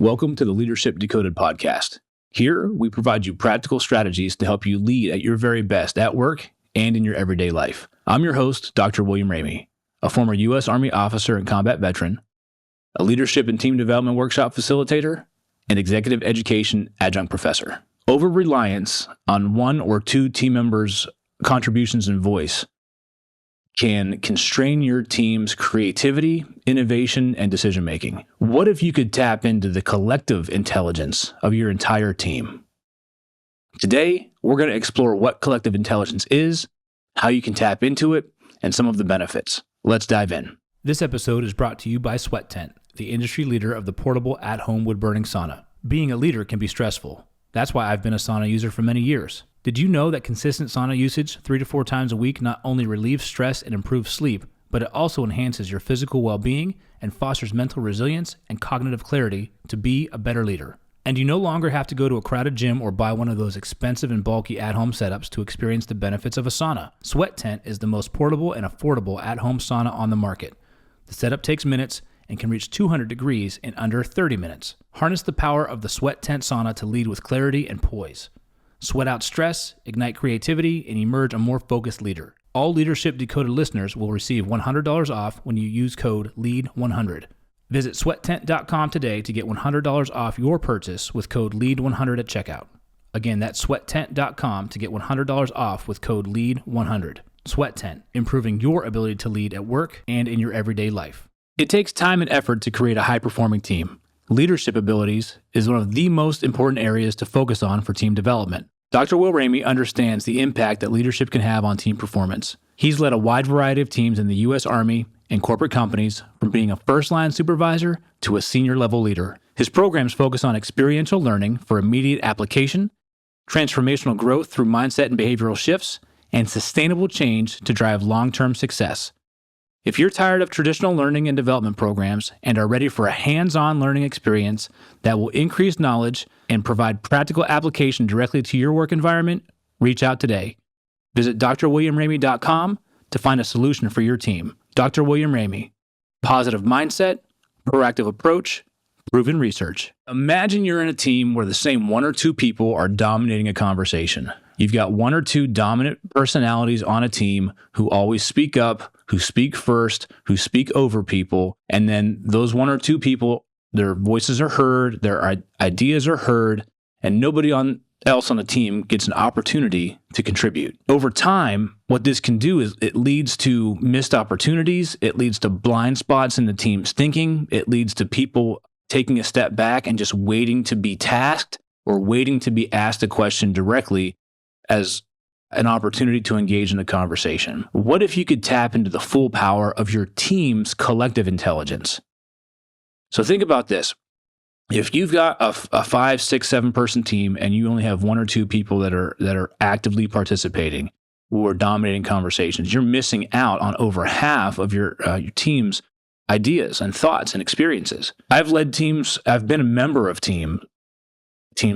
Welcome to the Leadership Decoded podcast. Here, we provide you practical strategies to help you lead at your very best at work and in your everyday life. I'm your host, Dr. William Ramey, a former U.S. Army officer and combat veteran, a leadership and team development workshop facilitator, and executive education adjunct professor. Over-reliance on one or two team members' contributions and voice can constrain your team's creativity, innovation, and decision-making. What if you could tap into the collective intelligence of your entire team? Today, we're going to explore what collective intelligence is, how you can tap into it, and some of the benefits. Let's dive in. This episode is brought to you by Sweat Tent, the industry leader of the portable at-home wood-burning sauna. Being a leader can be stressful. That's why I've been a sauna user for many years. Did you know that consistent sauna usage 3 to 4 times a week not only relieves stress and improves sleep, but it also enhances your physical well-being and fosters mental resilience and cognitive clarity to be a better leader? And you no longer have to go to a crowded gym or buy one of those expensive and bulky at-home setups to experience the benefits of a sauna. Sweat Tent is the most portable and affordable at-home sauna on the market. The setup takes minutes and can reach 200 degrees in under 30 minutes. Harness the power of the Sweat Tent sauna to lead with clarity and poise. Sweat out stress, ignite creativity, and emerge a more focused leader. All Leadership Decoded listeners will receive $100 off when you use code LEAD100. Visit sweattent.com today to get $100 off your purchase with code LEAD100 at checkout. Again, that's sweattent.com to get $100 off with code LEAD100. Sweat Tent, improving your ability to lead at work and in your everyday life. It takes time and effort to create a high-performing team. Leadership abilities is one of the most important areas to focus on for team development. Dr. Will Ramey understands the impact that leadership can have on team performance. He's led a wide variety of teams in the U.S. Army and corporate companies, from being a first-line supervisor to a senior-level leader. His programs focus on experiential learning for immediate application, transformational growth through mindset and behavioral shifts, and sustainable change to drive long-term success. If you're tired of traditional learning and development programs and are ready for a hands-on learning experience that will increase knowledge and provide practical application directly to your work environment, reach out today. Visit drwilliamramey.com to find a solution for your team. Dr. William Ramey, positive mindset, proactive approach, proven research. Imagine you're in a team where the same one or two people are dominating a conversation. You've got one or two dominant personalities on a team who always speak up, who speak first, who speak over people, and then those one or two people, their voices are heard, their ideas are heard, and nobody else on the team gets an opportunity to contribute. Over time, what this can do is it leads to missed opportunities, it leads to blind spots in the team's thinking, it leads to people taking a step back and just waiting to be tasked or waiting to be asked a question directly as an opportunity to engage in a conversation. What if you could tap into the full power of your team's collective intelligence? So think about this. If you've got a 5, 6, 7 person team and you only have one or two people that are actively participating who are dominating conversations, you're missing out on over half of your team's ideas and thoughts and experiences. I've led teams, I've been a member of teams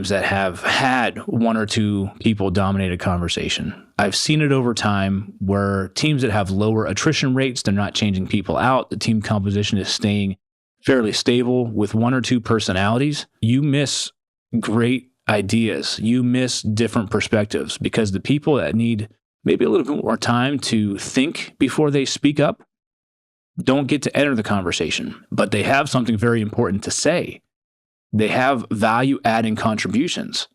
that have had one or two people dominate a conversation. I've seen it over time where teams that have lower attrition rates, they're not changing people out, the team composition is staying fairly stable with one or two personalities. You miss great ideas. You miss different perspectives because the people that need maybe a little bit more time to think before they speak up don't get to enter the conversation, but they have something very important to say. They have value-adding contributions.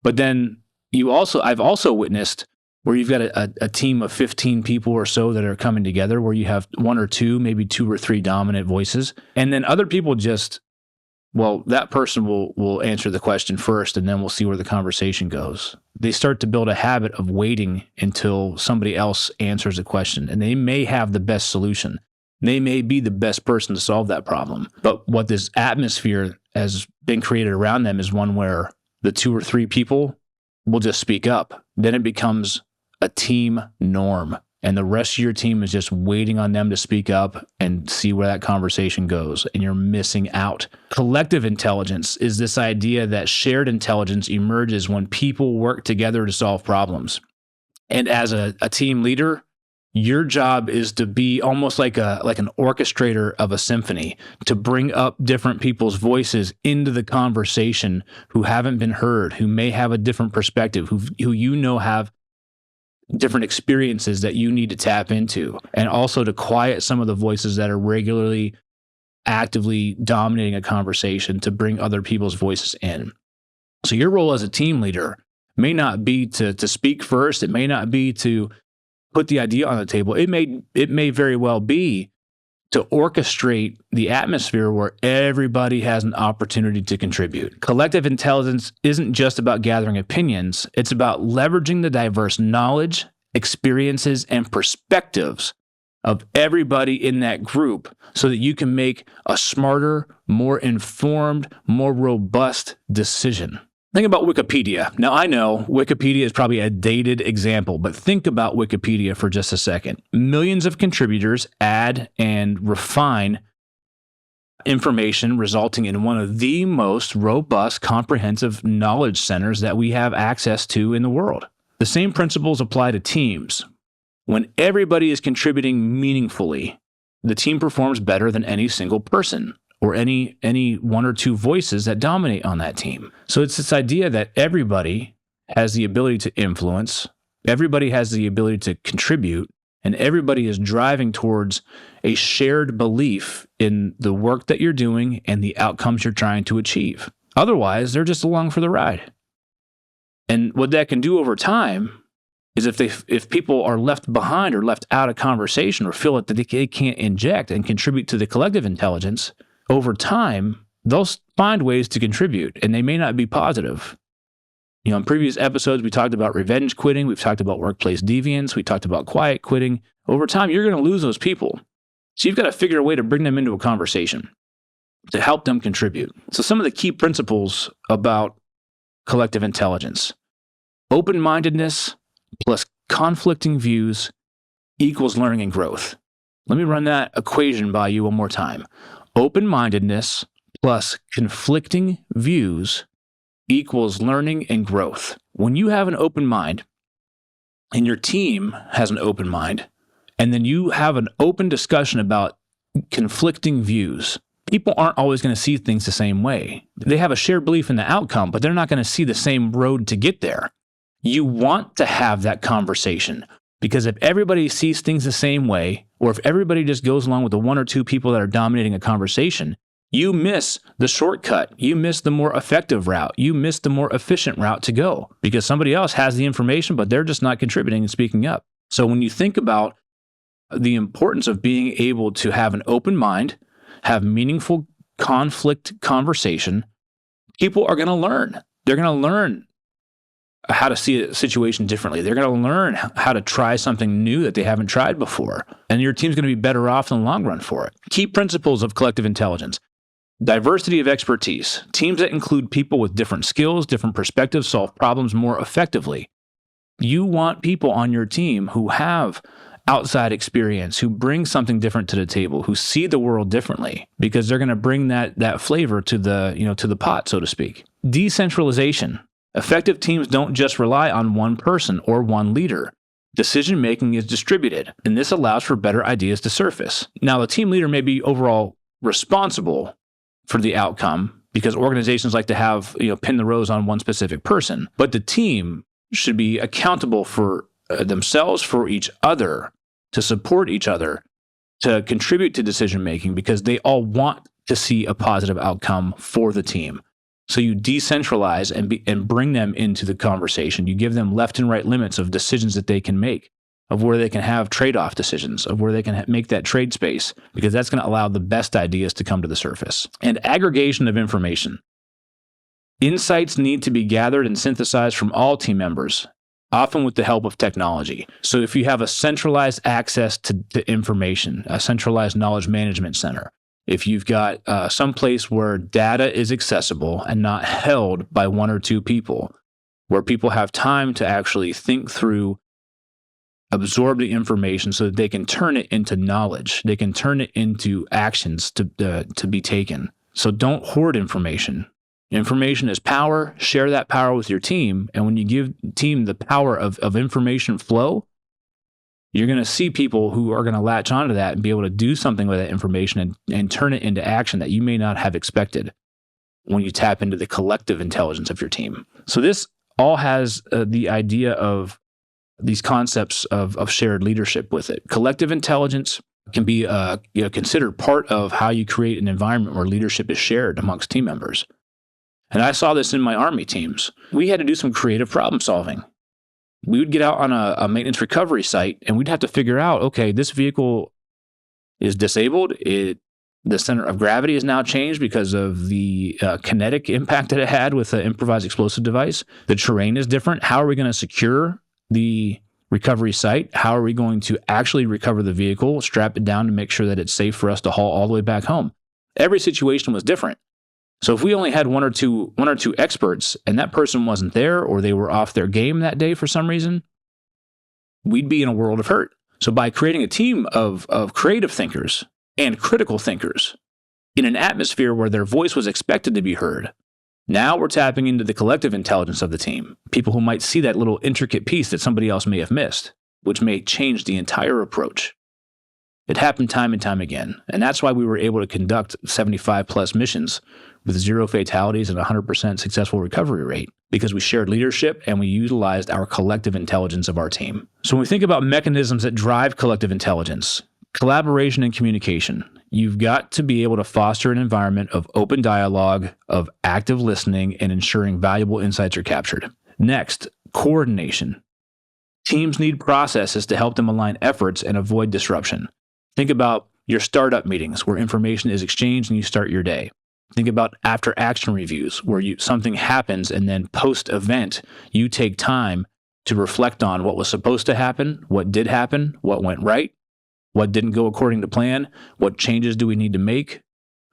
But then I've also witnessed where you've got a team of 15 people or so that are coming together where you have one or two, maybe 2 or 3 dominant voices. And then other people that person will answer the question first and then we'll see where the conversation goes. They start to build a habit of waiting until somebody else answers a question, and they may have the best solution. They may be the best person to solve that problem. But what this atmosphere has been created around them is one where the 2 or 3 people will just speak up. Then it becomes a team norm, and the rest of your team is just waiting on them to speak up and see where that conversation goes, and you're missing out. Collective intelligence is this idea that shared intelligence emerges when people work together to solve problems. And as a team leader, Your job is to be almost like an orchestrator of a symphony, to bring up different people's voices into the conversation who haven't been heard, who may have a different perspective, who have different experiences that you need to tap into, and also to quiet some of the voices that are regularly actively dominating a conversation, to bring other people's voices in. So your role as a team leader may not be to speak first. It may not be to put the idea on the table. It may very well be to orchestrate the atmosphere where everybody has an opportunity to contribute. Collective intelligence isn't just about gathering opinions. It's about leveraging the diverse knowledge, experiences, and perspectives of everybody in that group so that you can make a smarter, more informed, more robust decision. Think about Wikipedia. Now, I know Wikipedia is probably a dated example, but think about Wikipedia for just a second. Millions of contributors add and refine information, resulting in one of the most robust, comprehensive knowledge centers that we have access to in the world. The same principles apply to teams. When everybody is contributing meaningfully, the team performs better than any single person or any one or two voices that dominate on that team. So it's this idea that everybody has the ability to influence, everybody has the ability to contribute, and everybody is driving towards a shared belief in the work that you're doing and the outcomes you're trying to achieve. Otherwise, they're just along for the ride. And what that can do over time is if people are left behind or left out of conversation or feel that they can't inject and contribute to the collective intelligence, over time, they'll find ways to contribute, and they may not be positive. In previous episodes, we talked about revenge quitting. We've talked about workplace deviance. We talked about quiet quitting. Over time, you're going to lose those people. So you've got to figure a way to bring them into a conversation to help them contribute. So some of the key principles about collective intelligence: open-mindedness plus conflicting views equals learning and growth. Let me run that equation by you one more time. Open-mindedness plus conflicting views equals learning and growth. When you have an open mind and your team has an open mind, and then you have an open discussion about conflicting views, people aren't always going to see things the same way. They have a shared belief in the outcome, but they're not going to see the same road to get there. You want to have that conversation, because if everybody sees things the same way, or if everybody just goes along with the one or two people that are dominating a conversation, you miss the shortcut. You miss the more effective route. You miss the more efficient route to go, because somebody else has the information, but they're just not contributing and speaking up. So when you think about the importance of being able to have an open mind, have meaningful conflict conversation, people are going to learn. They're going to learn how to see a situation differently. They're going to learn how to try something new that they haven't tried before. And your team's going to be better off in the long run for it. Key principles of collective intelligence: diversity of expertise. Teams that include people with different skills, different perspectives, solve problems more effectively. You want people on your team who have outside experience, who bring something different to the table, who see the world differently, because they're going to bring that flavor to the pot, so to speak. Decentralization. Effective teams don't just rely on one person or one leader. Decision-making is distributed, and this allows for better ideas to surface. Now, the team leader may be overall responsible for the outcome, because organizations like to have, pin the rose on one specific person, but the team should be accountable for themselves, for each other, to support each other, to contribute to decision-making, because they all want to see a positive outcome for the team. So you decentralize and bring them into the conversation. You give them left and right limits of decisions that they can make, of where they can have trade-off decisions, of where they can make that trade space, because that's going to allow the best ideas to come to the surface. And aggregation of information. Insights need to be gathered and synthesized from all team members, often with the help of technology. So if you have a centralized access to information, a centralized knowledge management center, if you've got some place where data is accessible and not held by one or two people, where people have time to actually think through, absorb the information so that they can turn it into knowledge, they can turn it into actions to be taken. So don't hoard information. Information is power. Share that power with your team. And when you give the team the power of information flow, you're going to see people who are going to latch onto that and be able to do something with that information and turn it into action that you may not have expected when you tap into the collective intelligence of your team. So this all has the idea of these concepts of shared leadership with it. Collective intelligence can be considered part of how you create an environment where leadership is shared amongst team members. And I saw this in my Army teams. We had to do some creative problem solving. We would get out on a maintenance recovery site and we'd have to figure out, okay, this vehicle is disabled. The center of gravity is now changed because of the kinetic impact that it had with the improvised explosive device. The terrain is different. How are we going to secure the recovery site? How are we going to actually recover the vehicle, strap it down to make sure that it's safe for us to haul all the way back home? Every situation was different. So if we only had one or two experts and that person wasn't there or they were off their game that day for some reason, we'd be in a world of hurt. So by creating a team of creative thinkers and critical thinkers in an atmosphere where their voice was expected to be heard, now we're tapping into the collective intelligence of the team, people who might see that little intricate piece that somebody else may have missed, which may change the entire approach. It happened time and time again, and that's why we were able to conduct 75 plus missions with 0 fatalities and 100% successful recovery rate, because we shared leadership and we utilized our collective intelligence of our team. So when we think about mechanisms that drive collective intelligence, collaboration and communication, you've got to be able to foster an environment of open dialogue, of active listening, and ensuring valuable insights are captured. Next, coordination. Teams need processes to help them align efforts and avoid disruption. Think about your startup meetings where information is exchanged and you start your day. Think about after action reviews where something happens and then post-event, you take time to reflect on what was supposed to happen, what did happen, what went right, what didn't go according to plan, what changes do we need to make,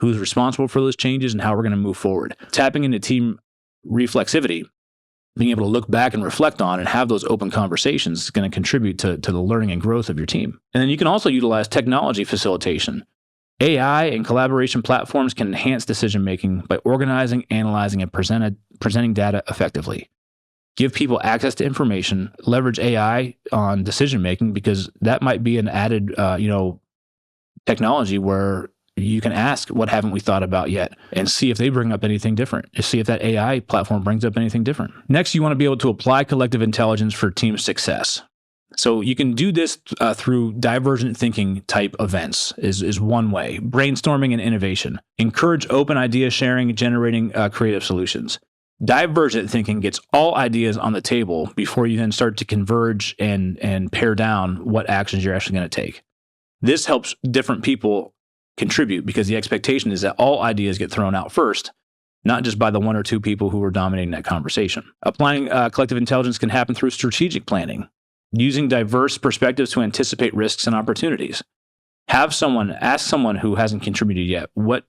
who's responsible for those changes, and how we're going to move forward. Tapping into team reflexivity, being able to look back and reflect on and have those open conversations is going to contribute to the learning and growth of your team. And then you can also utilize technology facilitation. AI and collaboration platforms can enhance decision-making by organizing, analyzing, and presenting data effectively. Give people access to information, leverage AI on decision-making, because that might be an added, technology where you can ask, what haven't we thought about yet? And see if they bring up anything different. See if that AI platform brings up anything different. Next, you want to be able to apply collective intelligence for team success. So you can do this through divergent thinking type events is one way. Brainstorming and innovation. Encourage open idea sharing, generating creative solutions. Divergent thinking gets all ideas on the table before you then start to converge and pare down what actions you're actually going to take. This helps different people contribute because the expectation is that all ideas get thrown out first, not just by the one or two people who are dominating that conversation. Applying collective intelligence can happen through strategic planning, using diverse perspectives to anticipate risks and opportunities. Ask someone who hasn't contributed yet, what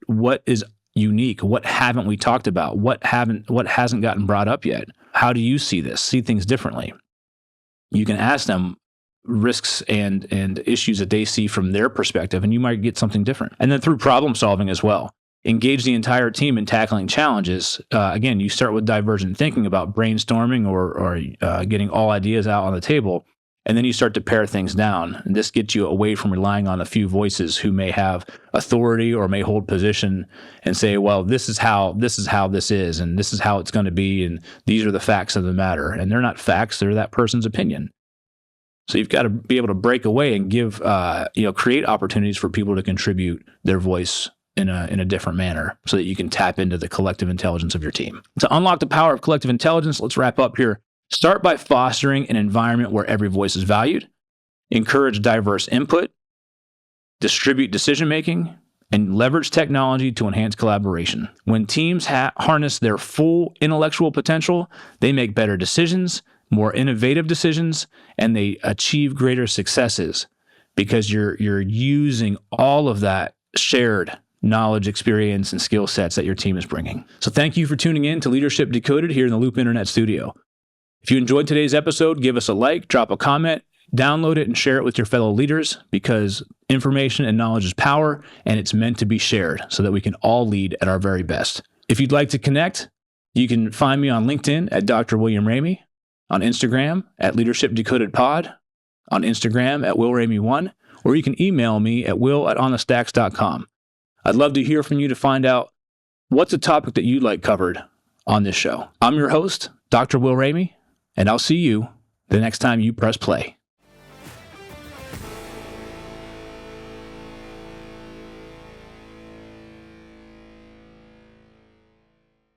is unique? What haven't we talked about? What hasn't gotten brought up yet? How do you see this? See things differently. You can ask them risks and issues that they see from their perspective, and you might get something different. And then through problem solving as well. Engage the entire team in tackling challenges. Again, you start with divergent thinking about brainstorming or getting all ideas out on the table, and then you start to pare things down. And this gets you away from relying on a few voices who may have authority or may hold position and say, well, this is how this is, and this is how it's going to be, and these are the facts of the matter. And they're not facts; they're that person's opinion. So you've got to be able to break away and give, create opportunities for people to contribute their voice in a different manner so that you can tap into the collective intelligence of your team. To unlock the power of collective intelligence, let's wrap up here. Start by fostering an environment where every voice is valued, encourage diverse input, distribute decision-making, and leverage technology to enhance collaboration. When teams harness their full intellectual potential, they make better decisions, more innovative decisions, and they achieve greater successes because you're using all of that shared knowledge, experience, and skill sets that your team is bringing. So thank you for tuning in to Leadership Decoded here in the Loop Internet Studio. If you enjoyed today's episode, give us a like, drop a comment, download it, and share it with your fellow leaders, because information and knowledge is power, and it's meant to be shared so that we can all lead at our very best. If you'd like to connect, you can find me on LinkedIn at Dr. William Ramey, on Instagram at Leadership Decoded Pod, on Instagram at willramey1, or you can email me at will@onthestacks.com. I'd love to hear from you to find out what's a topic that you'd like covered on this show. I'm your host, Dr. Will Ramey, and I'll see you the next time you press play.